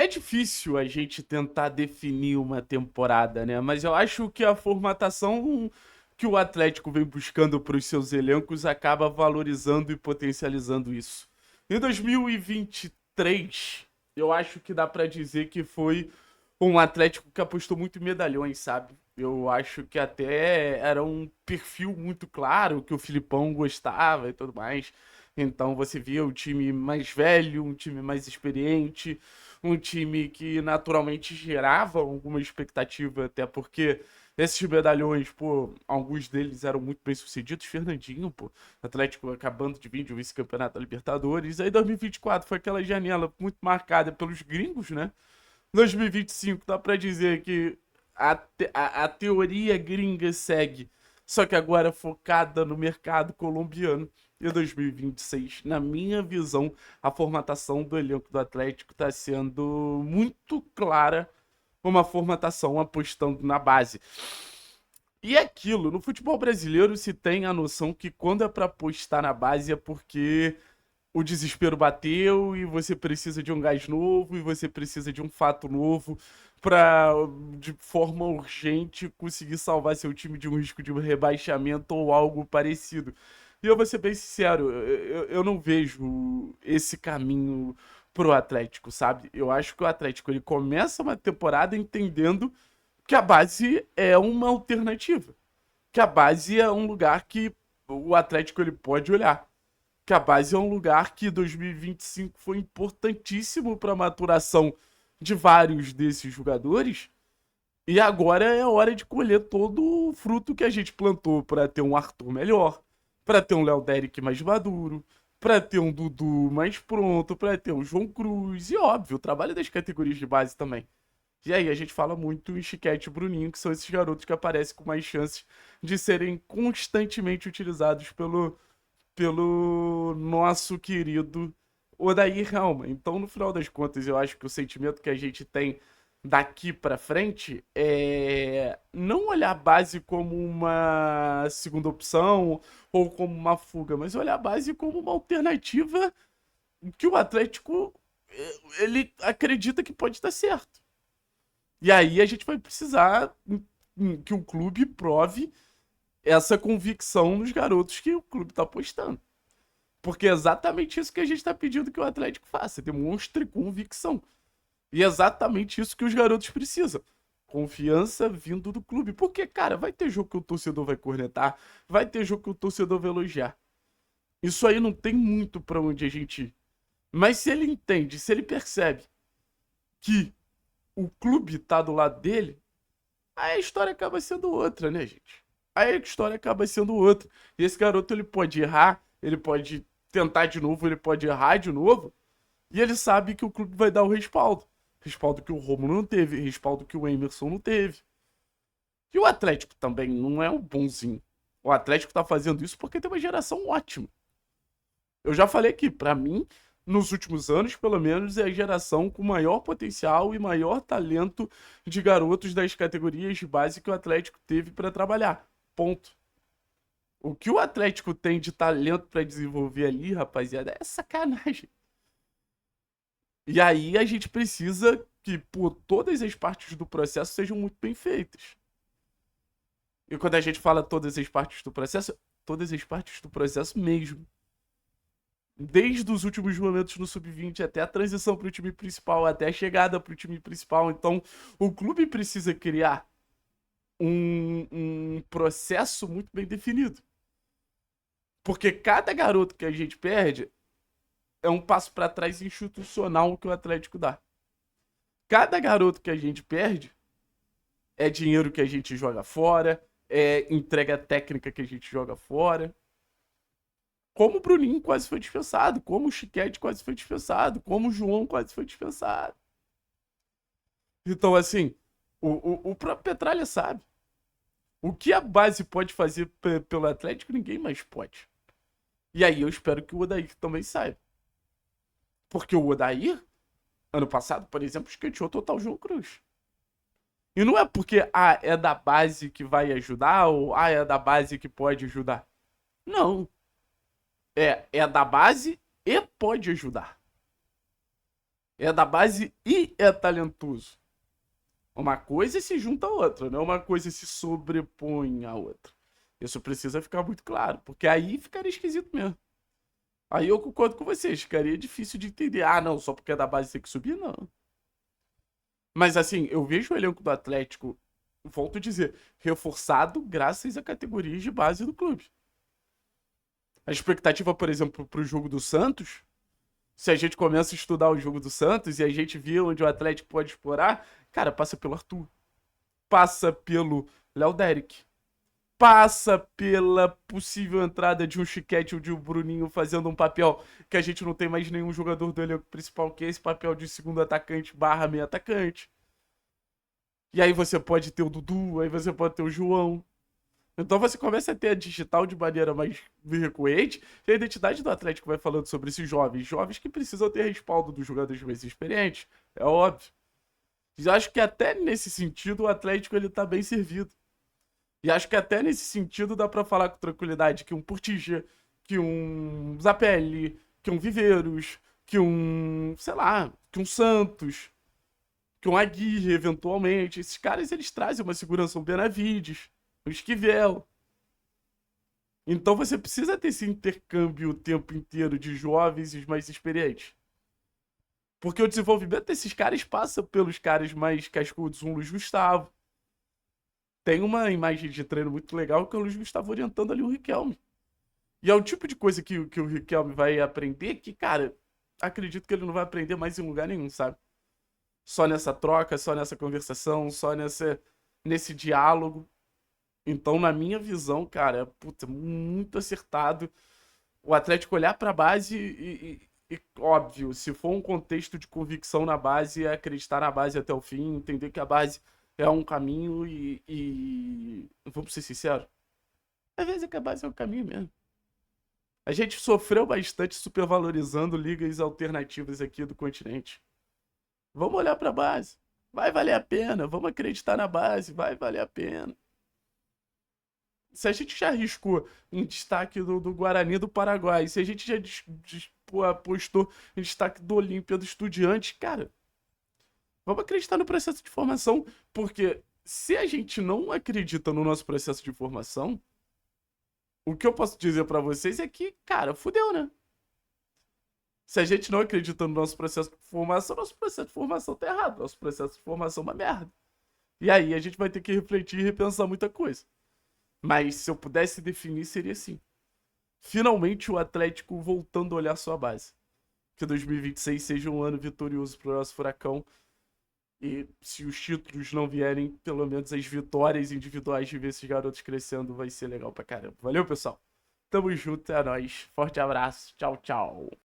É difícil a gente tentar definir uma temporada, né? Mas eu acho que a formatação que o Atlético vem buscando para os seus elencos acaba valorizando e potencializando isso. Em 2023, eu acho que dá para dizer que foi um Atlético que apostou muito em medalhões, sabe? Eu acho que até era um perfil muito claro que o Filipão gostava e tudo mais. Então você via o time mais velho, um time mais experiente, um time que naturalmente gerava alguma expectativa, até porque esses medalhões, pô, alguns deles eram muito bem sucedidos. Fernandinho, pô, Atlético acabando de vir de um vice-campeonato da Libertadores. Aí 2024 foi aquela janela muito marcada pelos gringos, né? 2025 dá pra dizer que a teoria gringa segue, só que agora focada no mercado colombiano. E 2026, na minha visão, a formatação do elenco do Atlético está sendo muito clara, uma formatação apostando na base. E é aquilo, no futebol brasileiro se tem a noção que quando é para apostar na base é porque o desespero bateu e você precisa de um gás novo e você precisa de um fato novo para de forma urgente conseguir salvar seu time de um risco de rebaixamento ou algo parecido. E eu vou ser bem sincero, eu não vejo esse caminho pro Atlético, sabe? Eu acho que o Atlético ele começa uma temporada entendendo que a base é uma alternativa, que a base é um lugar que o Atlético ele pode olhar, que a base é um lugar que 2025 foi importantíssimo para a maturação de vários desses jogadores. E agora é hora de colher todo o fruto que a gente plantou para ter um Arthur melhor, para ter um Léo Derek mais maduro, para ter um Dudu mais pronto, para ter um João Cruz e, óbvio, o trabalho das categorias de base também. E aí a gente fala muito em Chiquete e Bruninho, que são esses garotos que aparecem com mais chances de serem constantemente utilizados pelo nosso querido Odair Helma. Então, no final das contas, eu acho que o sentimento que a gente tem daqui para frente é não olhar a base como uma segunda opção ou como uma fuga, mas olhar a base como uma alternativa que o Atlético ele acredita que pode dar certo. E aí a gente vai precisar que o clube prove essa convicção nos garotos que o clube está apostando. Porque é exatamente isso que a gente está pedindo que o Atlético faça. Demonstre convicção. E é exatamente isso que os garotos precisam. Confiança vindo do clube. Porque, cara, vai ter jogo que o torcedor vai cornetar, vai ter jogo que o torcedor vai elogiar. Isso aí não tem muito para onde a gente ir. Mas se ele entende, se ele percebe que o clube tá do lado dele, aí a história acaba sendo outra, né, gente? Aí a história acaba sendo outra. E esse garoto, ele pode errar, ele pode tentar de novo, ele pode errar de novo, e ele sabe que o clube vai dar o respaldo. Respaldo que o Romulo não teve, respaldo que o Emerson não teve. E o Atlético também não é o bonzinho. O Atlético tá fazendo isso porque tem uma geração ótima. Eu já falei aqui, pra mim, nos últimos anos, pelo menos, é a geração com maior potencial e maior talento de garotos das categorias de base que o Atlético teve pra trabalhar. Ponto. O que o Atlético tem de talento pra desenvolver ali, rapaziada, é sacanagem. E aí a gente precisa que, pô, todas as partes do processo sejam muito bem feitas. E quando a gente fala todas as partes do processo, todas as partes do processo mesmo. Desde os últimos momentos no sub-20 até a transição para o time principal, até a chegada para o time principal. Então, o clube precisa criar um processo muito bem definido. Porque cada garoto que a gente perde é um passo para trás institucional que o Atlético dá. Cada garoto que a gente perde é dinheiro que a gente joga fora, é entrega técnica que a gente joga fora. Como o Bruninho quase foi dispensado, como o Chiquete quase foi dispensado, como o João quase foi dispensado. Então, assim, o próprio Petralha sabe. O que a base pode fazer pelo Atlético, ninguém mais pode. E aí eu espero que o Odair também saiba. Porque o Odair, ano passado, por exemplo, escanteou total João Cruz. E não é porque é da base que vai ajudar ou é da base que pode ajudar. Não. É da base e pode ajudar. É da base e é talentoso. Uma coisa se junta a outra, não é uma coisa se sobrepõe à outra. Isso precisa ficar muito claro, porque aí ficaria esquisito mesmo. Aí eu concordo com vocês, ficaria difícil de entender. Ah, não, só porque é da base tem que subir, não. Mas assim, eu vejo o elenco do Atlético, volto a dizer, reforçado graças a categorias de base do clube. A expectativa, por exemplo, para o jogo do Santos, se a gente começa a estudar o jogo do Santos e a gente vê onde o Atlético pode explorar, cara, passa pelo Arthur, passa pelo Léo Derek, passa pela possível entrada de um Chiquete ou de um Bruninho fazendo um papel que a gente não tem mais nenhum jogador do elenco principal, que é esse papel de segundo atacante barra meio atacante. E aí você pode ter o Dudu, aí você pode ter o João. Então você começa a ter a digital de maneira mais recorrente, e a identidade do Atlético vai falando sobre esses jovens, jovens que precisam ter respaldo dos jogadores mais experientes, é óbvio. E acho que até nesse sentido o Atlético ele tá bem servido. E acho que até nesse sentido dá pra falar com tranquilidade que um Portiger, que um Zapelli, que um Viveiros, que um, sei lá, que um Santos, que um Aguirre, eventualmente, esses caras eles trazem uma segurança, um Benavides, um Esquivel. Então você precisa ter esse intercâmbio o tempo inteiro de jovens e os mais experientes. Porque o desenvolvimento desses caras passa pelos caras mais cascudos, um Luiz Gustavo. Tem uma imagem de treino muito legal que é o Luiz Gustavo orientando ali o Riquelme. E é o tipo de coisa que o Riquelme vai aprender que, cara, acredito que ele não vai aprender mais em lugar nenhum, sabe? Só nessa troca, só nessa conversação, nesse diálogo. Então, na minha visão, cara, é, puta, muito acertado o Atlético olhar para a base óbvio, se for um contexto de convicção na base, é acreditar na base até o fim, entender que a base é um caminho vamos ser sinceros, às vezes é que a base é um caminho mesmo. A gente sofreu bastante supervalorizando ligas alternativas aqui do continente. Vamos olhar para a base. Vai valer a pena. Vamos acreditar na base. Vai valer a pena. Se a gente já arriscou em destaque do Guarani do Paraguai, se a gente já pô, apostou em destaque do Olímpia do Estudiantes, cara, vamos acreditar no processo de formação, porque se a gente não acredita no nosso processo de formação, o que eu posso dizer pra vocês é que, cara, fudeu, né? Se a gente não acredita no nosso processo de formação, nosso processo de formação tá errado, nosso processo de formação é uma merda. E aí a gente vai ter que refletir e repensar muita coisa. Mas se eu pudesse definir, seria assim. Finalmente o Atlético voltando a olhar sua base. Que 2026 seja um ano vitorioso para o nosso Furacão. E se os títulos não vierem, pelo menos as vitórias individuais de ver esses garotos crescendo vai ser legal pra caramba. Valeu, pessoal. Tamo junto, é nóis. Forte abraço. Tchau, tchau.